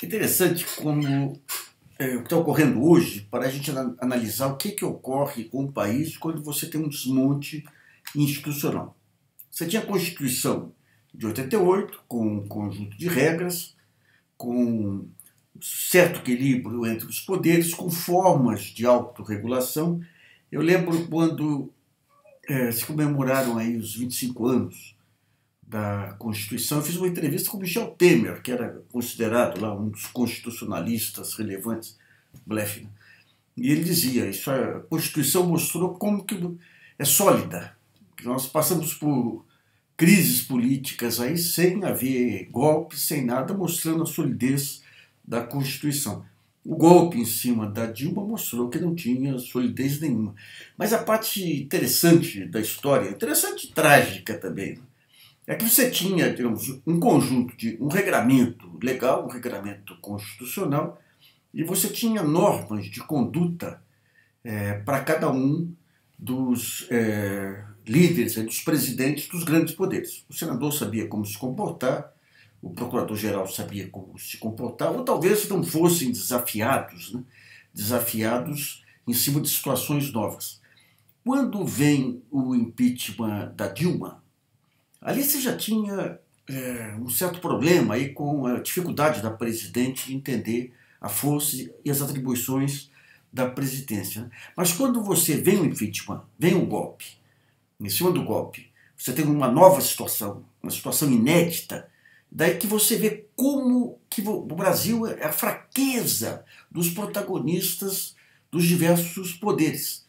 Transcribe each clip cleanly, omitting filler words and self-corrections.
interessante como o que está ocorrendo hoje para a gente analisar o que ocorre com o país quando você tem um desmonte institucional. Você tinha a Constituição de 88, com um conjunto de regras, com certo equilíbrio entre os poderes, com formas de autorregulação. Eu lembro quando se comemoraram aí os 25 anos da Constituição, eu fiz uma entrevista com Michel Temer, que era considerado lá um dos constitucionalistas relevantes, Bleff, né? E ele dizia, isso a Constituição mostrou como que é sólida, que nós passamos por crises políticas aí sem haver golpe, sem nada, mostrando a solidez da Constituição. O golpe em cima da Dilma mostrou que não tinha solidez nenhuma. Mas a parte interessante da história, interessante e trágica também, né? É que você tinha, digamos, um conjunto de um regramento legal, um regramento constitucional, e você tinha normas de conduta para cada um dos líderes, dos presidentes dos grandes poderes. O senador sabia como se comportar, o procurador-geral sabia como se comportar, ou talvez não fossem desafiados, né? Desafiados em cima de situações novas. Quando vem o impeachment da Dilma, ali você já tinha um certo problema aí com a dificuldade da presidente de entender a força e as atribuições da presidência, né? Mas quando você vem o impeachment, vem o golpe, em cima do golpe, você tem uma nova situação, uma situação inédita, daí que você vê como que o Brasil é a fraqueza dos protagonistas dos diversos poderes.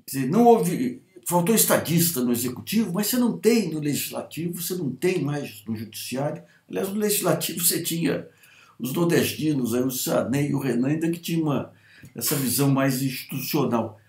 Quer dizer, não houve... Faltou estadista no executivo, mas você não tem no legislativo, você não tem mais no judiciário. Aliás, no legislativo você tinha os nordestinos, aí, o Sarney e o Renan, ainda que tinha essa visão mais institucional.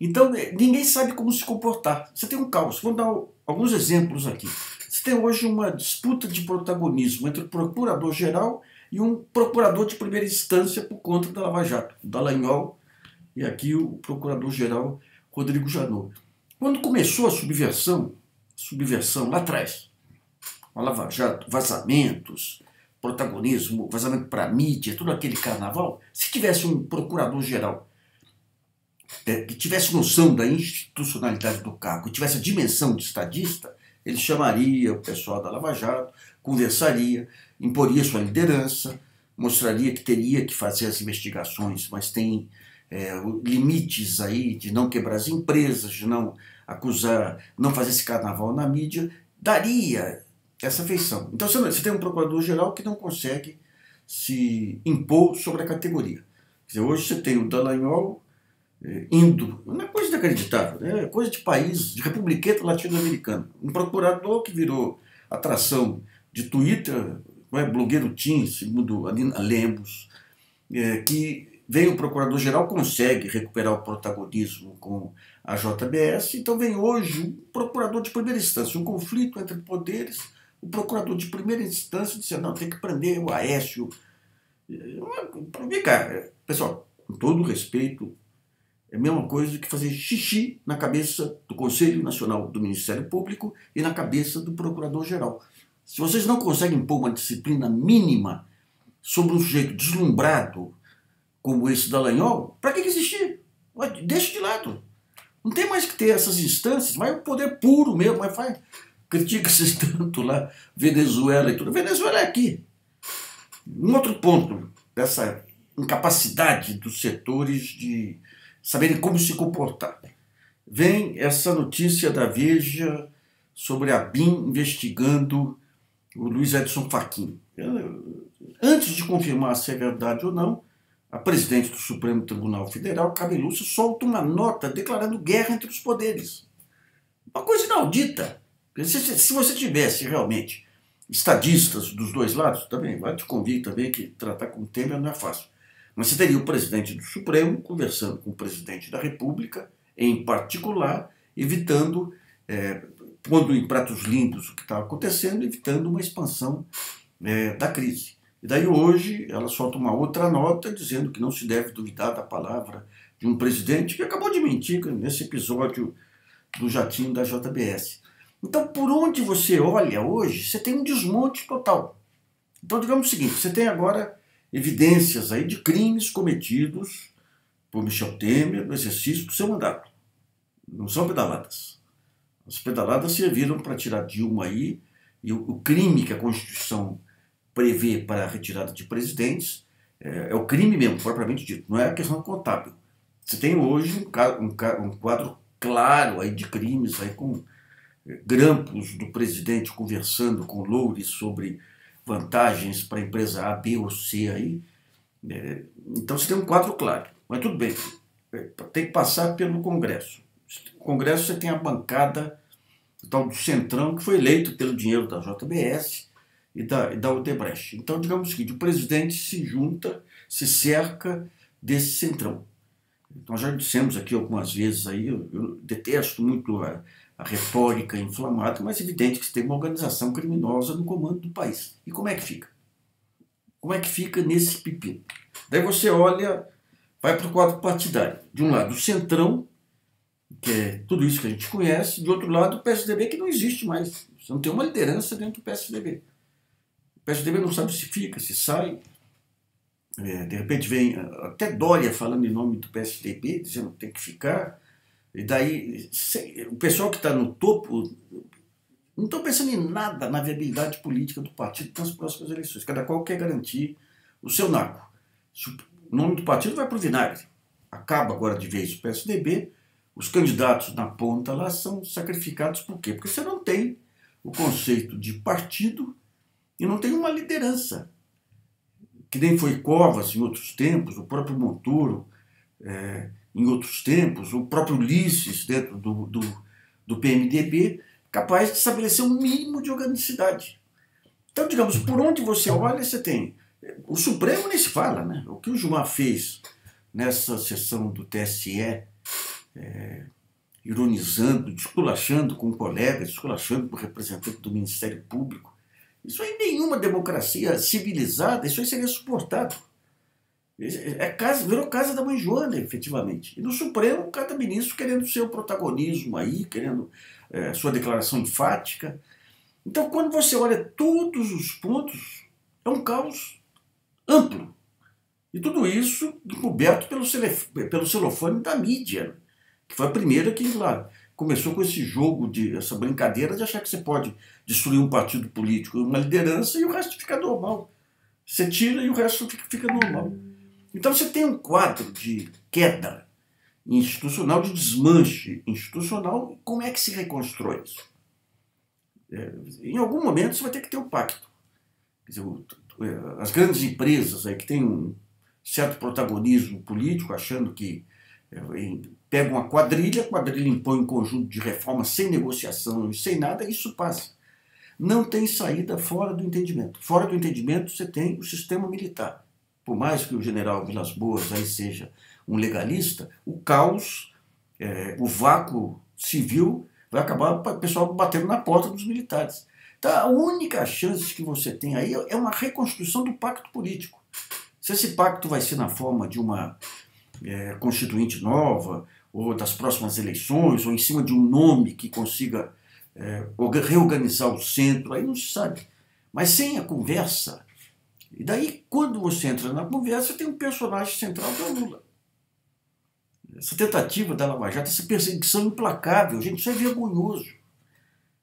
Então, ninguém sabe como se comportar. Você tem um caos. Vou dar alguns exemplos aqui. Você tem hoje uma disputa de protagonismo entre o procurador-geral e um procurador de primeira instância por conta da Lava Jato, o Dallagnol, e aqui o procurador-geral Rodrigo Janot. Quando começou a subversão lá atrás, a Lava Jato, vazamentos, protagonismo, vazamento para a mídia, todo aquele carnaval, se tivesse um procurador-geral que tivesse noção da institucionalidade do cargo, que tivesse a dimensão de estadista, ele chamaria o pessoal da Lava Jato, conversaria, imporia sua liderança, mostraria que teria que fazer as investigações, mas tem limites aí de não quebrar as empresas, de não acusar, não fazer esse carnaval na mídia, daria essa feição. Então você tem um procurador-geral que não consegue se impor sobre a categoria. Quer dizer, hoje você tem o Dallagnol indo, não é coisa inacreditável, é coisa de país, de republiqueta latino-americano. Um procurador que virou atração de Twitter, blogueiro Tim, segundo a Nina Lemos, que vem o procurador-geral, consegue recuperar o protagonismo com a JBS, então vem hoje o procurador de primeira instância, um conflito entre poderes, o procurador de primeira instância disse, não, tem que prender o Aécio. Vem cá, pessoal, com todo respeito, é a mesma coisa que fazer xixi na cabeça do Conselho Nacional do Ministério Público e na cabeça do Procurador-Geral. Se vocês não conseguem impor uma disciplina mínima sobre um sujeito deslumbrado como esse Dallagnol, para que existir? Deixa de lado. Não tem mais que ter essas instâncias, vai o poder puro mesmo, mas vai, critica-se tanto lá, Venezuela e tudo. Venezuela é aqui. Um outro ponto dessa incapacidade dos setores de saberem como se comportar. Vem essa notícia da Veja sobre a BIM investigando o Luiz Edson Fachin. Antes de confirmar se é verdade ou não, a presidente do Supremo Tribunal Federal, Carmen Lúcia, solta uma nota declarando guerra entre os poderes. Uma coisa inaudita. Se você tivesse realmente estadistas dos dois lados, também vai te convir também que tratar com o Temer não é fácil. Mas você teria o presidente do Supremo conversando com o presidente da República, em particular, evitando, pondo em pratos limpos o que estava acontecendo, evitando uma expansão da crise. E daí hoje ela solta uma outra nota dizendo que não se deve duvidar da palavra de um presidente que acabou de mentir nesse episódio do jatinho da JBS. Então, por onde você olha hoje, você tem um desmonte total. Então, digamos o seguinte, você tem agora evidências aí de crimes cometidos por Michel Temer no exercício do seu mandato. Não são pedaladas. As pedaladas serviram para tirar Dilma aí, e o crime que a Constituição prevê para a retirada de presidentes é o crime mesmo, propriamente dito, não é a questão contábil. Você tem hoje um quadro claro aí de crimes aí com grampos do presidente conversando com Loures sobre vantagens para a empresa A, B ou C aí. Então você tem um quadro claro. Mas tudo bem, tem que passar pelo Congresso. No Congresso você tem a bancada o tal do Centrão, que foi eleito pelo dinheiro da JBS e da Odebrecht. Então, digamos o seguinte, o presidente se junta, se cerca desse Centrão. Nós já dissemos aqui algumas vezes, aí, eu detesto muito a retórica inflamada, mas é evidente que você tem uma organização criminosa no comando do país. E como é que fica? Como é que fica nesse pepino? Daí você olha, vai para o quadro partidário. De um lado, o Centrão, que é tudo isso que a gente conhece, de outro lado, o PSDB, que não existe mais. Você não tem uma liderança dentro do PSDB. O PSDB não sabe se fica, se sai. De repente vem até Dória falando em nome do PSDB, dizendo que tem que ficar. E daí, o pessoal que está no topo não estão pensando em nada na viabilidade política do partido nas próximas eleições. Cada qual quer garantir o seu naco. O nome do partido vai para o vinagre. Acaba agora de vez o PSDB. Os candidatos na ponta lá são sacrificados por quê? Porque você não tem o conceito de partido e não tem uma liderança. Que nem foi Covas em outros tempos, o próprio Montoro em outros tempos, o próprio Ulisses dentro do PMDB, capaz de estabelecer um mínimo de organicidade. Então, digamos, por onde você olha, você tem. O Supremo nem se fala, né? O que o Gilmar fez nessa sessão do TSE, ironizando, esculachando com colegas, esculachando com o representante do Ministério Público. Isso aí, nenhuma democracia civilizada, isso aí seria suportado. Virou casa da mãe Joana, efetivamente. E no Supremo, cada ministro querendo seu protagonismo aí, querendo sua declaração enfática. Então, quando você olha todos os pontos, é um caos amplo. E tudo isso encoberto pelo celofane da mídia, que foi a primeira que lá começou com esse jogo, essa brincadeira de achar que você pode destruir um partido político, uma liderança, e o resto fica normal. Você tira e o resto fica normal. Então você tem um quadro de queda institucional, de desmanche institucional. Como é que se reconstrói isso? Em algum momento você vai ter que ter um pacto. Quer dizer, as grandes empresas aí que têm um certo protagonismo político, achando que pegam a quadrilha impõe um conjunto de reformas sem negociação e sem nada, e isso passa. Não tem saída fora do entendimento. Fora do entendimento você tem o sistema militar. Por mais que o general Vilas Boas aí seja um legalista, o caos, o vácuo civil vai acabar o pessoal batendo na porta dos militares. Então a única chance que você tem aí é uma reconstrução do pacto político. Se esse pacto vai ser na forma de uma constituinte nova, ou das próximas eleições, ou em cima de um nome que consiga reorganizar o centro, aí não se sabe. Mas sem a conversa, e daí quando você entra na conversa, você tem um personagem central que é o Lula. Essa tentativa da Lava Jato, essa perseguição implacável, gente, isso é vergonhoso.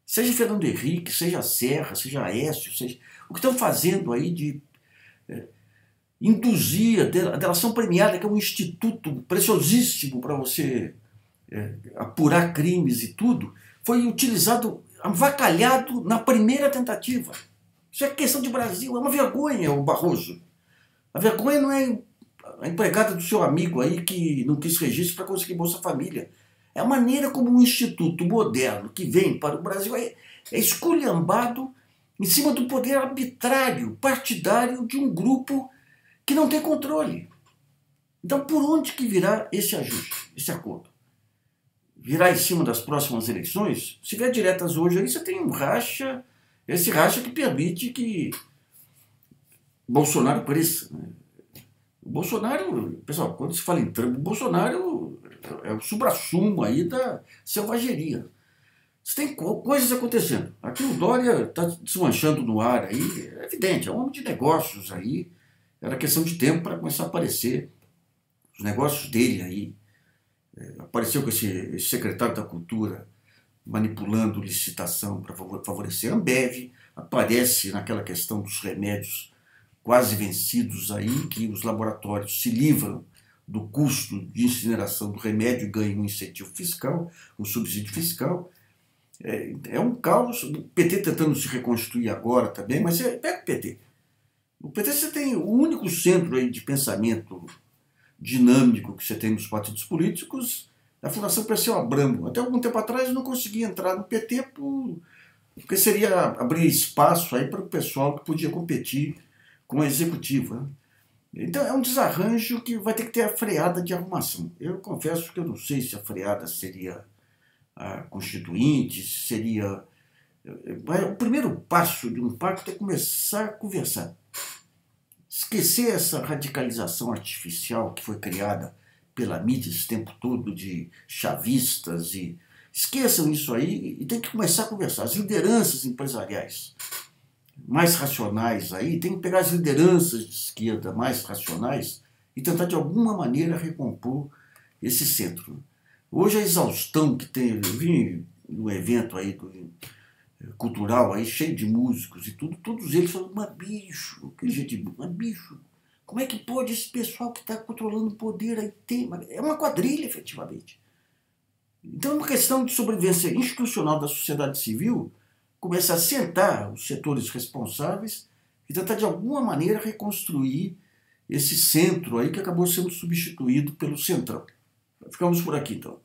Seja Fernando Henrique, seja Serra, seja Aécio, seja o que estão fazendo aí de induzir a delação premiada, que é um instituto preciosíssimo para você apurar crimes e tudo, foi utilizado, avacalhado na primeira tentativa. Isso é questão de Brasil, é uma vergonha, o Barroso. A vergonha não é a empregada do seu amigo aí que não quis registro para conseguir Bolsa Família. É a maneira como um instituto moderno que vem para o Brasil é esculhambado em cima do poder arbitrário, partidário de um grupo que não tem controle. Então, por onde que virá esse ajuste, esse acordo? Virá em cima das próximas eleições? Se vier diretas hoje, aí você tem um racha, esse racha que permite que Bolsonaro cresça. Né? O Bolsonaro, pessoal, quando se fala em Trump, o Bolsonaro é o suprassumo aí da selvageria. Você tem coisas acontecendo. Aqui o Dória está desmanchando no ar aí, é evidente, é um homem de negócios aí, Era questão de tempo para começar a aparecer os negócios dele aí. Apareceu com esse secretário da Cultura manipulando licitação para favorecer a Ambev, aparece naquela questão dos remédios quase vencidos aí, que os laboratórios se livram do custo de incineração do remédio e ganham um incentivo fiscal, um subsídio fiscal. É um caos. O PT tentando se reconstruir agora também, mas pega o PT. O PT você tem o único centro aí de pensamento dinâmico que você tem nos partidos políticos, a Fundação Perseu Abramo. Até algum tempo atrás eu não conseguia entrar no PT porque seria abrir espaço aí para o pessoal que podia competir com a executiva. Então é um desarranjo que vai ter que ter a freada de arrumação. Eu confesso que eu não sei se a freada seria a constituinte, seria... O primeiro passo de um pacto é começar a conversar. Esquecer essa radicalização artificial que foi criada pela mídia esse tempo todo de chavistas e esqueçam isso aí e tem que começar a conversar. As lideranças empresariais mais racionais aí tem que pegar as lideranças de esquerda mais racionais e tentar de alguma maneira recompor esse centro. Hoje a exaustão que tem, eu vi no evento aí cultural aí cheio de músicos e tudo, todos eles falam, mas bicho, que gente, mas bicho, como é que pode esse pessoal que está controlando o poder aí ter? É uma quadrilha, efetivamente. Então é uma questão de sobrevivência institucional da sociedade civil começar a sentar os setores responsáveis e tentar de alguma maneira reconstruir esse centro aí que acabou sendo substituído pelo centrão. Ficamos por aqui então.